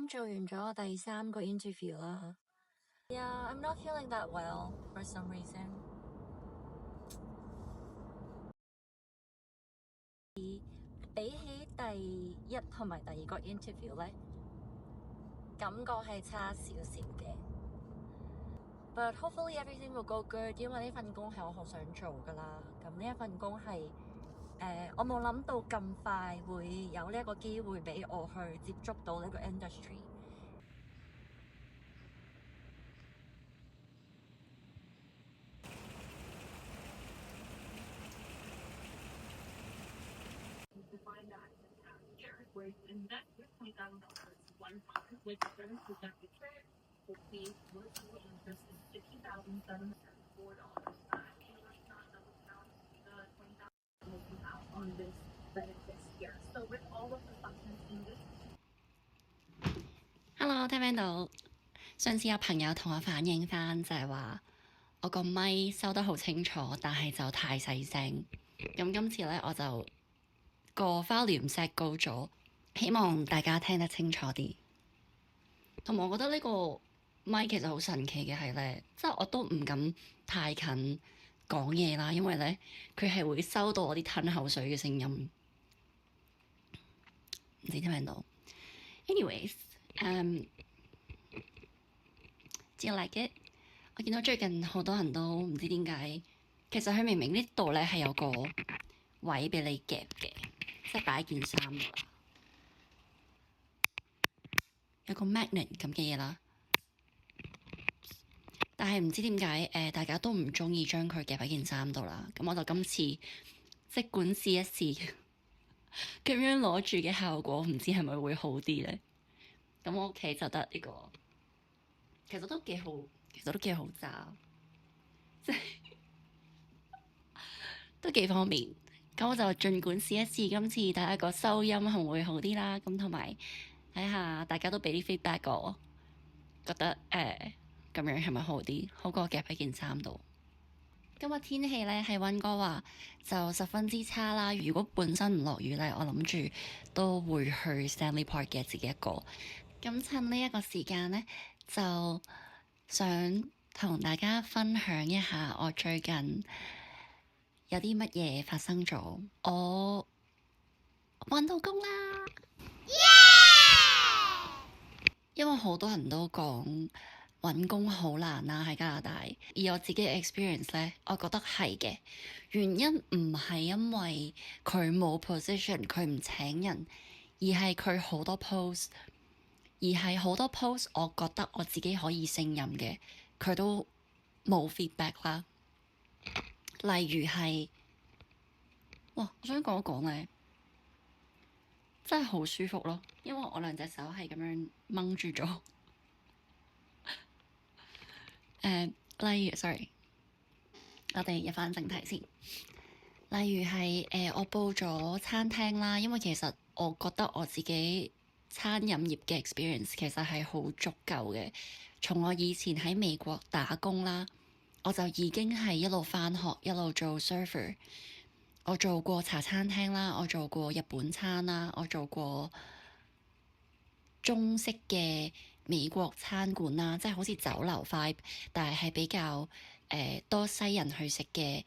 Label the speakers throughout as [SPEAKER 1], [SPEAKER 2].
[SPEAKER 1] 做完咗第3個 interview 啦。Yeah, I'm not feeling that well for some reason. 比起第1同埋第2個 interview 咧，感覺係差少少嘅。But hopefully everything will go good， 因為呢份工係我好想做噶啦。咁呢一份工係我冇諗到咁快會有呢一個機會俾我去接觸到呢個 industry。Hello，
[SPEAKER 2] 聽唔聽到？上次有朋友同我反映返，就係話我個咪收得好清楚，但係就太細聲。咁今次咧，我就個 volume set 高咗，希望大家聽得清楚啲。同埋我覺得呢個咪其實好神奇嘅係咧，即係我都唔敢太近講嘢啦，因為咧佢係會收到我啲吞口水嘅聲音。唔知聽唔聽到 ？Anyways，do you like it？ 我見到最近好多人都唔知點解，其實佢明明呢度咧係有個位俾你夾嘅，即係擺件衫㗎啦，有個 magnet 咁嘅嘢啦。但係唔知點解大家都唔中意將佢夾喺件衫度啦。咁我就今次即管試一試，咁樣攞住嘅效果唔知係咪會好啲咧？咁我屋企就得呢個，其實都幾好揸，即係都幾方便。咁我就儘管試一試，今次睇下個收音會唔會好啲啦。咁同埋睇下大家都俾啲 feedback 我，覺得咁樣係咪好啲？好過夾喺件衫度。今日天氣咧喺溫哥華就十分之差啦。如果本身唔落雨咧，我諗住都會去 Stanley Park 嘅自己一個。咁趁呢一個時間咧，就想同大家分享一下我最近有啲乜嘢發生咗。我搵到工啦！Yeah! 因為好多人都講搵工好難啦，喺加拿大。而我自己嘅 experience 咧，我覺得係嘅。原因唔係因為佢冇 position，佢唔請人，而係佢好多 post，我覺得我自己可以勝任嘅，佢都冇 feedback 啦。例如係，哇！我想講一講咧，真係好舒服咯，因為我兩隻手係咁樣掹住咗。例如 sorry， 我哋入返正題先。例如係我報咗餐廳啦，因為其實我覺得我自己餐飲業嘅 experience 其實係好足夠嘅。從我以前喺美國打工啦，我就已經係一路返學一路做 server。我做過茶餐廳啦，我做過日本餐啦，我做過中式嘅美國餐館啦，即係好似酒樓 vibe，但係比較多西人去食嘅，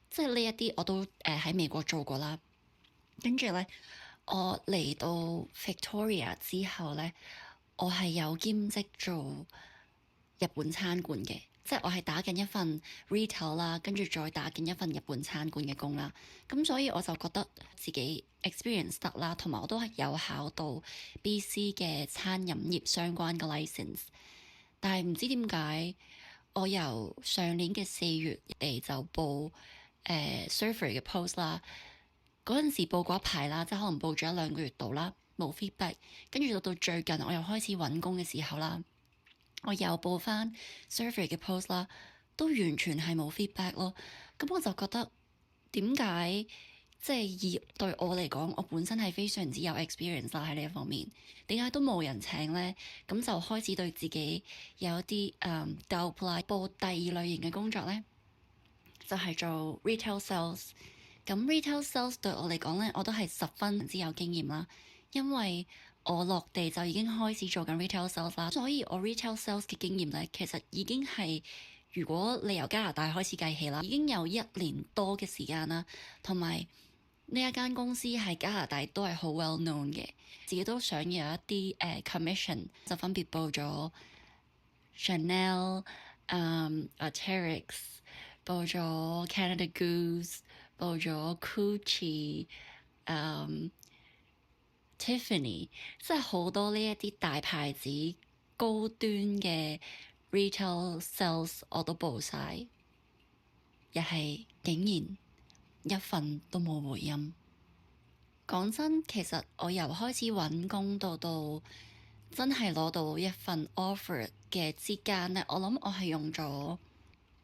[SPEAKER 2] 即係呢一啲我都喺美國做過啦。跟住咧，我嚟到 Victoria 之後咧，我係有兼職做日本餐館嘅，即係我係打緊一份 retail 啦，跟住再打緊一份日本餐館嘅工啦。咁所以我就覺得自己 experience 得啦，同埋我都係有考到 BC 嘅餐飲業相關嘅 license。但係唔知點解，我由上年嘅4月嚟就報server 嘅 post 啦。嗰陣時報過一排啦，即係可能報咗1-2個月度啦，冇 feedback。跟住到最近我又開始揾工嘅時候啦，我又報翻 survey 嘅 post 啦，都完全係冇 feedback 咯。咁我就覺得點解即係以對我嚟講，我本身係非常之有 experience 啦喺呢一方面，點解都冇人請呢？咁就開始對自己有啲doubt 啦。報第2類型嘅工作呢，就係做 retail sales。咁 retail sales 對我嚟講咧，我都係十分之有經驗啦，因為我落地就已經開始做緊 retail sales 啦，所以我 retail sales 嘅經驗咧，其實已經係如果你由加拿大開始計起啦，已經有1年多嘅時間啦，同埋呢一間公司喺加拿大都係好 well known 嘅，自己都想有一啲commission，就分別報咗 Chanel、Arc'teryx，報咗 Canada Goose，報咗 Gucci、Tiffany，即係好多呢一啲大牌子高端嘅 retail sales 我都報晒，又係竟然一份都冇回音。講真，其實我由開始揾工到真係攞到一份 offer 嘅之間呢，我諗我係用咗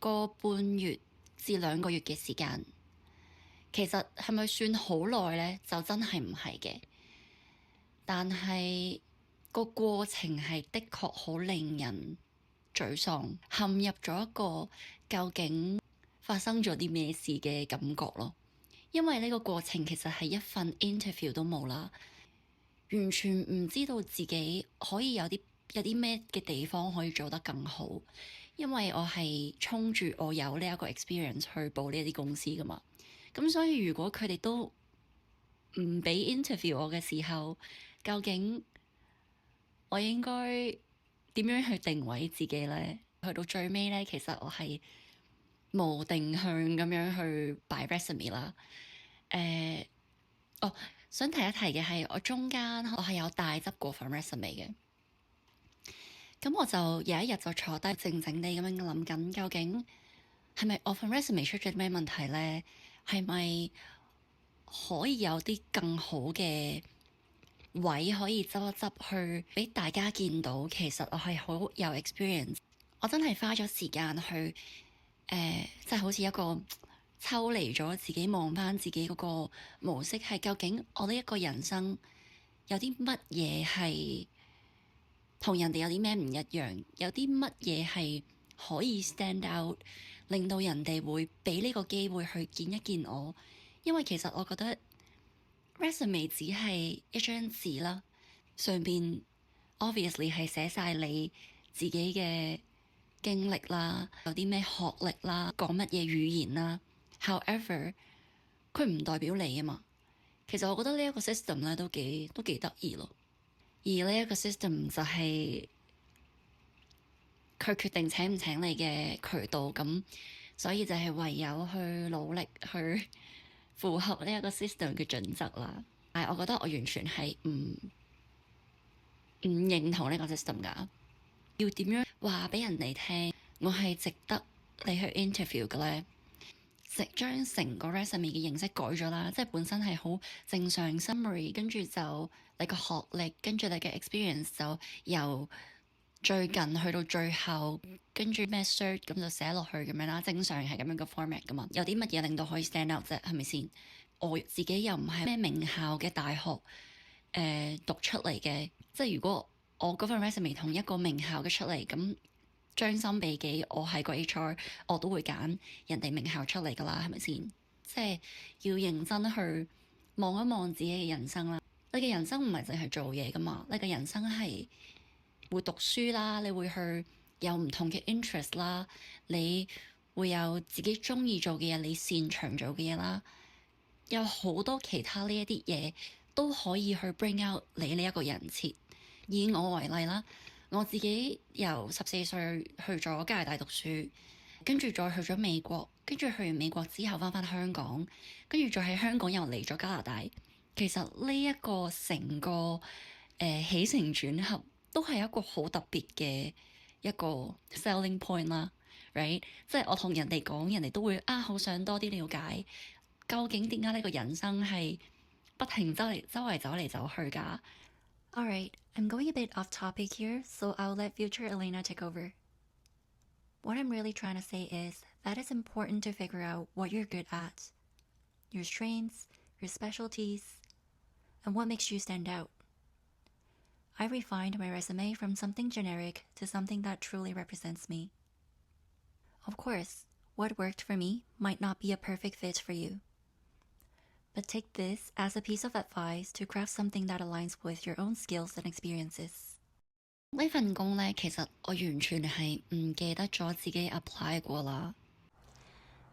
[SPEAKER 2] 個半月至2個月嘅時間。其實係咪算好耐呢？就真係唔係嘅。但係個過程係的確好令人沮喪，陷入咗一個究竟發生咗啲咩事嘅感覺咯。因為呢個過程其實係一份 interview 都冇啦，完全唔知道自己可以有啲咩嘅地方可以做得更好。因為我係衝住我有呢一個 experience 去報呢一啲公司噶嘛，咁所以如果佢哋都唔俾 interview 我嘅時候，究竟我應該點樣去定位自己呢？去到最尾呢，其實我係無定向咁樣去擺 resume 啦。想提一提嘅係，我中間我係有大執過份 resume 嘅。咁我就有一日就坐低靜靜地咁樣諗緊，究竟係咪我份 resume 出咗咩問題呢？係咪可以有啲更好嘅位可以執一執去俾大家見到？其實我係好有 experience，我真係花咗時間去即係好似一個抽離咗自己，望翻自己嗰個模式，係究竟我呢一個人生有啲乜嘢係同人哋有啲咩唔一樣，有啲乜嘢係可以 stand out，令到人哋會俾呢個機會去見一見我。因為其實我覺得 resume 只係一張紙啦，上邊 obviously 係寫晒你自己嘅經歷啦，有啲咩學歷啦，講乜嘢語言啦。However， 佢唔代表你啊嘛。其實我覺得呢一個 system 咧都幾得意咯。而呢一個 system 就係佢決定請唔請你嘅渠道，咁所以就係唯有去努力去符合呢一個 system 嘅準則啦。但係我覺得我完全係唔認同呢個 system 㗎。要點樣話俾人哋聽，我係值得你去 interview 嘅咧？將成個 resume 嘅形式改咗啦，即係本身係好正常 summary，跟住就你個學歷，跟住你嘅 experience 就由最近去到最後，跟住咩 cert 咁就寫落去咁樣啦。正常係咁樣嘅 format 噶嘛。有啲乜嘢令到可以 stand out 啫？係咪先？我自己又唔係咩名校嘅大學讀出嚟嘅，即係如果我嗰份 resume 同一個名校嘅出嚟咁。將心比己，我係個 HR，我都會揀人哋名校出嚟噶啦，係咪先？即係要認真去望一望自己嘅人生啦。你嘅人生唔係淨係做嘢噶嘛，你嘅人生係會讀書啦，你會去有唔同嘅 interest 啦，你會有自己中意做嘅嘢，你擅長做嘅嘢啦，有好多其他呢一啲嘢都可以去 bring out 你呢一個人設。以我為例啦。我自己由14歲去咗加拿大讀書，跟住再去咗美國，跟住去完美國之後翻返香港，跟住再喺香港又嚟咗加拿大。其實呢一個成個起承轉合都係一個好特別嘅一個 selling point 啦，right？即係我同人哋講，人哋都會好想多啲了解，究竟點解呢個人生係不停周圍走嚟走去㗎。Alright, I'm going a bit off topic here, so I'll let future Elena take over. What I'm really trying to say is that it's important to figure out what you're good at, your strengths, your specialties, and what makes you stand out. I refined my resume from something generic to something that truly represents me. Of course, what worked for me might not be a perfect fit for you. but take this as a piece of advice to craft something that aligns with your own skills and experiences。呢份工呢，其實我完全係唔記得咗自己 apply 過啦。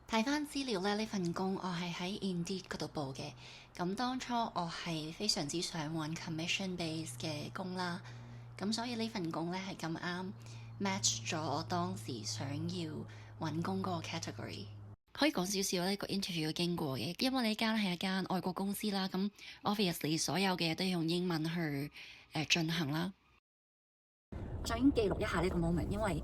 [SPEAKER 2] 睇翻資料呢，呢份工我係喺 Indeed 嗰度報嘅。咁當初我係非常之想揾 commission base 嘅工啦。咁所以呢份工呢係咁啱 match 咗我當時想要揾工嗰個 category。可以講少少呢個 interview 嘅經過嘅，因為呢間係一間外國公司啦，咁 obviously 所有嘅嘢都要用英文去進行啦。
[SPEAKER 3] 我想記錄一下呢個 moment， 因為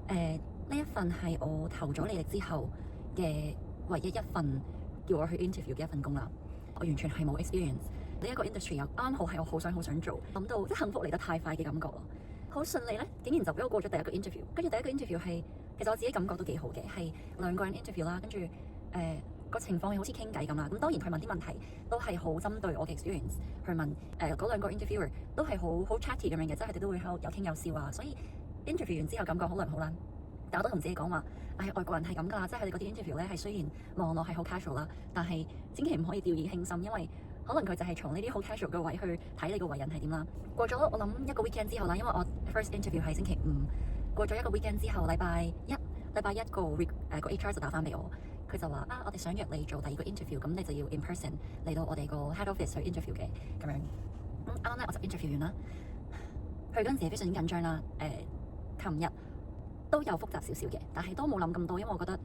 [SPEAKER 3] 呢一份係我投咗履歷之後嘅唯一一份叫我去 interview 嘅一份工啦。我完全係冇 experience， 呢一個 industry 又啱好係我好想做，諗到即係幸福嚟得太快嘅感覺咯。好順利咧，竟然就俾我過咗第一個 interview。跟住第一個 interview 係其實我自己感覺都幾好嘅，係2個人 interview 啦，跟住個情況好似傾偈咁啦。咁當然佢問啲問題都係好針對我嘅 experience 去問。嗰2個 interviewer 都係好 chatty 咁樣嘅，即係佢哋都會喺度有傾有笑啊。所以 interview 完之後感覺好良好啦。但我都同自己講話，外國人係咁㗎，即係佢哋嗰啲 interview 咧係雖然望落係好 casual 啦，但係千祈唔可以掉以輕心，因為可能佢就係從呢啲好 casual 嘅位去睇你個為人係點啦。過咗我諗一個 weekend 之後啦，因為我 first interview 係星期5，過咗一個 weekend 之後，禮拜一個 HR 就打翻俾我，佢就話我哋想約你做第2個 interview， 咁你就要 in person 嚟到我哋個 head office 去 interview 嘅咁樣。咁啱啱咧我就 interview 完啦，去嗰陣時係非常之緊張啦。琴日都有複雜少少嘅，但係都冇諗咁多，因為我覺得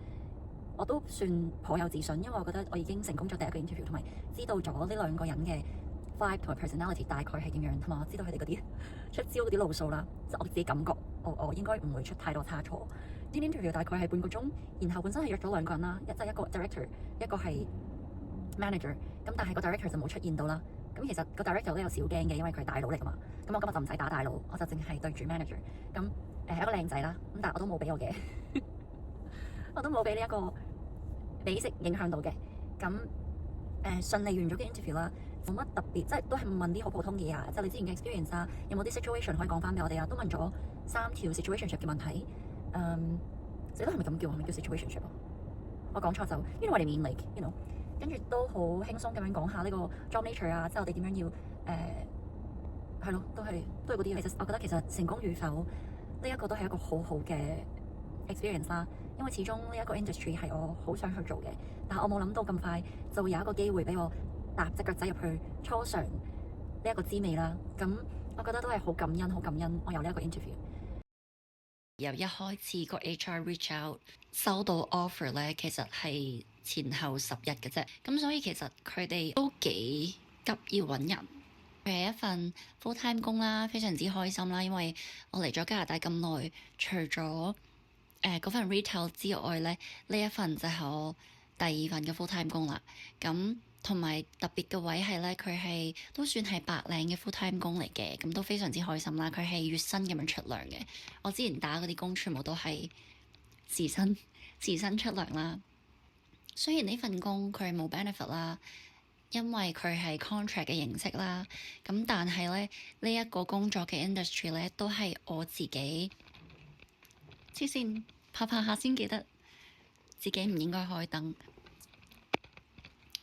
[SPEAKER 3] 我都算頗有自信，因為我覺得我已經成功咗第一個 interview，同埋知道咗呢2個人嘅 vibe 同埋 personality 大概係點樣，同埋我知道佢哋嗰啲出招嗰啲路數啦，即係我自己感覺我應該唔會出太多差錯。呢啲 interview 大概係半個鐘，然後本身係約咗2個人啦，即係一個 director， 一個係 manager， 咁但係個 director 就冇出現到啦。咁其實個 director 都有少驚嘅，因為佢係大佬嚟㗎嘛。咁我今日就唔使打大佬，我就淨係對住 manager。咁係一個靚仔啦，咁但係我都冇俾我嘅，我都冇俾呢一個美食影響到嘅。咁順利完咗嘅 interview 啦，冇乜特別，即係都係問啲好普通嘢啊，即係你之前嘅 experience 啊，有冇啲 situation 可以講翻俾我哋啊？都問咗3條 situationship 嘅問題。死都係咪咁叫？係咪叫 situationship 啊？我講錯就 you know what I mean like you know， 跟住都好輕鬆咁樣講下呢個 job nature 啊，即係我哋點樣要係咯，都係嗰啲。其實我覺得其實成功與否呢一個都係一個好好嘅 experience 啦，因為始終呢一個 industry 係我好想去做嘅，但係我冇諗到咁快就會有一個機會俾我踏隻腳仔入去初嘗呢一個滋味啦。咁我覺得都係好感恩我有呢一個 interview。
[SPEAKER 2] 由一開始個 HR reach out 收到 offer 咧，其實係前後10日嘅啫，咁所以其實佢哋都幾急要揾人。係一份 full time 工啦，非常之開心啦，因為我嚟咗加拿大咁耐，除咗嗰份 retail 之外咧，呢一份就係我第2份嘅 full time 工啦。咁同埋特別嘅位係咧，佢係都算係白領嘅 full time 工嚟嘅，咁都非常之開心啦。佢係月薪咁樣出糧嘅。我之前打嗰啲工全部都係時薪出糧啦。雖然呢份工佢冇 benefit 啦，因為佢係 contract 嘅形式啦，咁但係咧呢一個工作嘅 industry 咧都係我自己黐線拍下先記得自己唔應該開燈。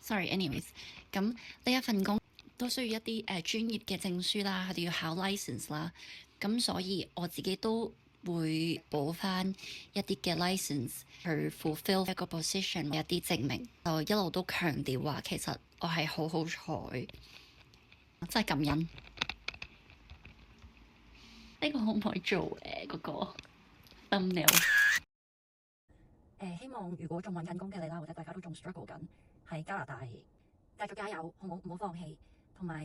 [SPEAKER 2] Sorry，anyways， 咁呢一份工都需要一啲專業嘅證書啦，佢哋要考 license 啦，咁所以我自己都會補翻一啲嘅 license 去 fulfill 一個 position 嘅一啲證明。就一路都強調話，其實我係好彩，真係感恩。呢個可唔可以做嗰個 thumbnail？
[SPEAKER 3] 希望如果仲揾緊工嘅你啦，或者大家都仲 struggle 緊喺加拿大，繼續加油，唔好放棄，同埋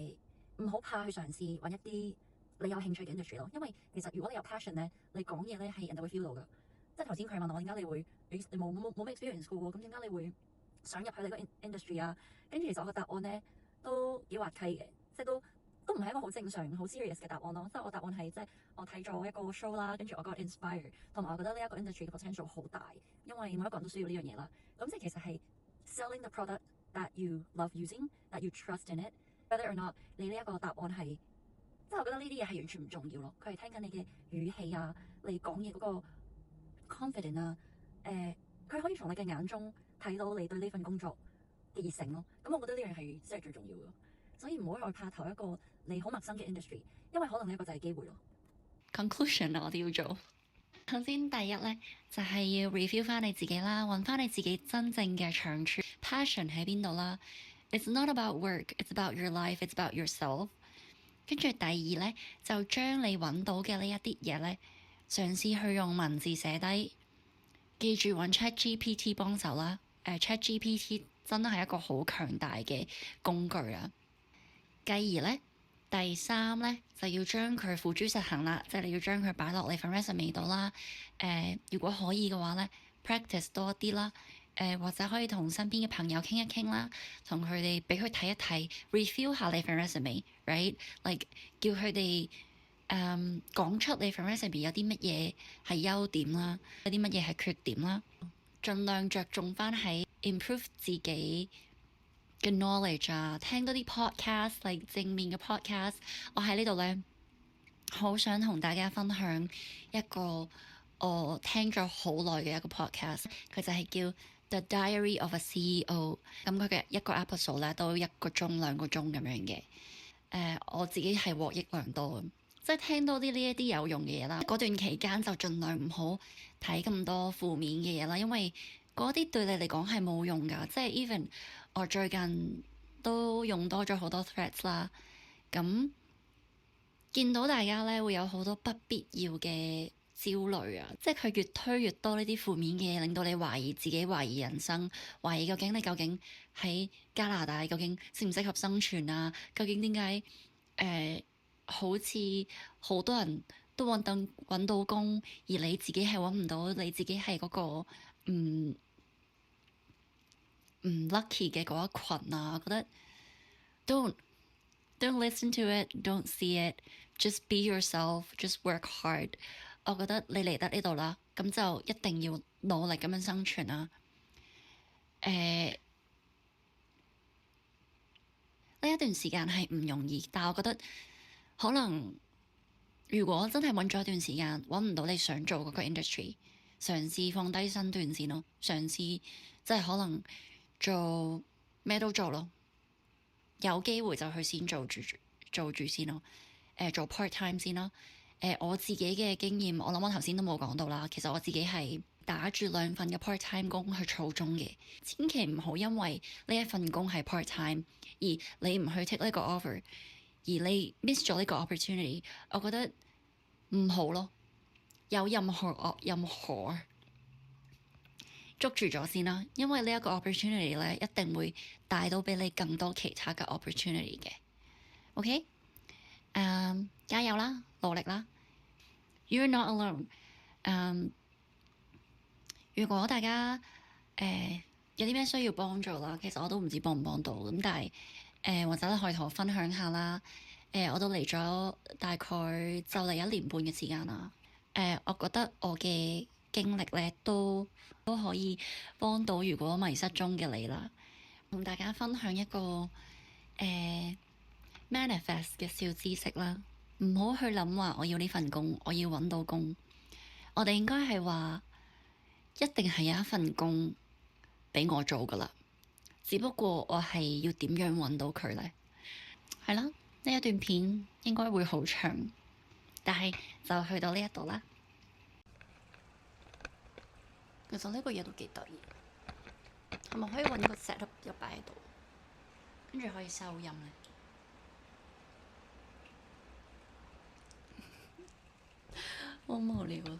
[SPEAKER 3] 唔好怕去嘗試揾一啲你有興趣嘅 industry 咯。因為其實如果你有 passion 咧，你講嘢咧係人哋會 feel 到㗎。即係頭先佢問我點解你會你冇咩 experience 嘅喎，咁點解你會想入去你個 industry 啊？跟住其實我個答案咧都幾滑稽嘅，即係都唔係一個好正常、好 serious 嘅答案咯。即係我答案係即係我睇咗一個 show 啦，跟住我覺得 inspire， 同埋我覺得呢一個 industry 嘅 potential 好大，因為每一個人都需要呢樣嘢啦。咁即係其實係 selling the product that you love using, that you trust in it, whether or not 你呢一個答案係，即係我覺得呢啲嘢係完全唔重要咯。佢係聽緊你嘅語氣啊，你講嘢嗰個 confident 啊，佢可以從你嘅眼中睇到你對呢份工作嘅熱誠咯。咁我覺得呢樣係真係最重要嘅，所以唔好害怕投一個你好陌生嘅 industry，因為可能呢一個就係機會咯。
[SPEAKER 2] Conclusion 啊，我哋要做。首先第一咧，就係要 review 翻你自己啦，揾翻你自己真正嘅長處 passion 喺邊度啦。It's not about work, it's about your life, it's about yourself。跟住第二咧，就將你揾到嘅呢一啲嘢咧，嘗試去用文字寫低，記住揾 ChatGPT 幫手啦。ChatGPT 真係一個好強大嘅工具啊。繼而咧，第三咧就要將佢付諸實行啦，即係你要將佢擺落你份 resume 度啦。如果可以嘅話咧，practice 多啲啦。或者可以同身邊嘅朋友傾一傾啦，同佢哋俾佢睇一睇，review 下你份 resume，right？like 叫佢哋講出你份 resume 有啲乜嘢係優點啦，有啲乜嘢係缺點啦，盡量着重翻喺 improve 自己嘅 knowledge 啊，聽多啲 podcast，like 正面嘅 podcast。我喺呢度咧，好想同大家分享一個我聽咗好耐嘅一個 podcast，佢就係叫The Diary of a CEO。咁佢嘅一個 episode 咧都1個鐘2個鐘咁樣嘅。我自己係獲益良多，即係聽多啲呢一啲有用嘅嘢啦。嗰段期間就盡量唔好睇咁多負面嘅嘢啦，因為嗰啲對你嚟講係冇用㗎。即係 even 我最近都用多咗好多 threads 啦，咁見到大家咧會有好多不必要嘅焦慮啊，即係佢越推越多呢啲負面嘅嘢，令到你懷疑自己，懷疑人生，懷疑究竟你喺加拿大究竟適唔適合生存啊？究竟點解好似好多人都揾到工，而你自己係揾唔到，你自己係嗰個唔 lucky 嘅嗰一群啊？我覺得 don't listen to it, don't see it, just be yourself, just work hard。我覺得你嚟得呢度啦，咁就一定要努力咁樣生存啦。呢一段時間係唔容易，但係我覺得可能如果真係揾咗一段時間揾唔到你想做嗰個 industry，嘗試放低身段先咯，嘗試即係可能做咩都做咯，有機會就去先做住先咯。做 part time 先啦。我自己嘅經驗，我諗我頭先都冇講到啦。其實我自己係打住2份嘅 part time 工去儲鐘嘅，千祈唔好因為呢一份工係 part time 而你唔去 take 呢個 offer，而你 miss 咗呢個 opportunity， 我覺得唔好咯。有任何捉住咗先啦，因為呢一個 opportunity 咧一定會帶到俾你更多其他嘅 opportunity 嘅。OK？加油啦，努力啦。You're not alone。如果大家有啲咩需要幫助啦，其實我都唔知幫唔幫到咁，但係或者你可以同我分享下啦。我都嚟咗大概就嚟1年半嘅時間啦。我覺得我嘅經歷咧都可以幫到如果迷失中嘅你啦。同大家分享一個manifest 嘅小知識啦，唔好去諗話我要呢份工，我要揾到工。我哋應該係話一定係有一份工俾我做噶啦，只不過我係要點樣揾到佢呢？係啦，呢一段片應該會好長，但係就去到呢一度啦。其實呢個嘢都幾得意，係咪可以揾個 setup 又擺喺度，跟住可以收音呢？好無聊啊！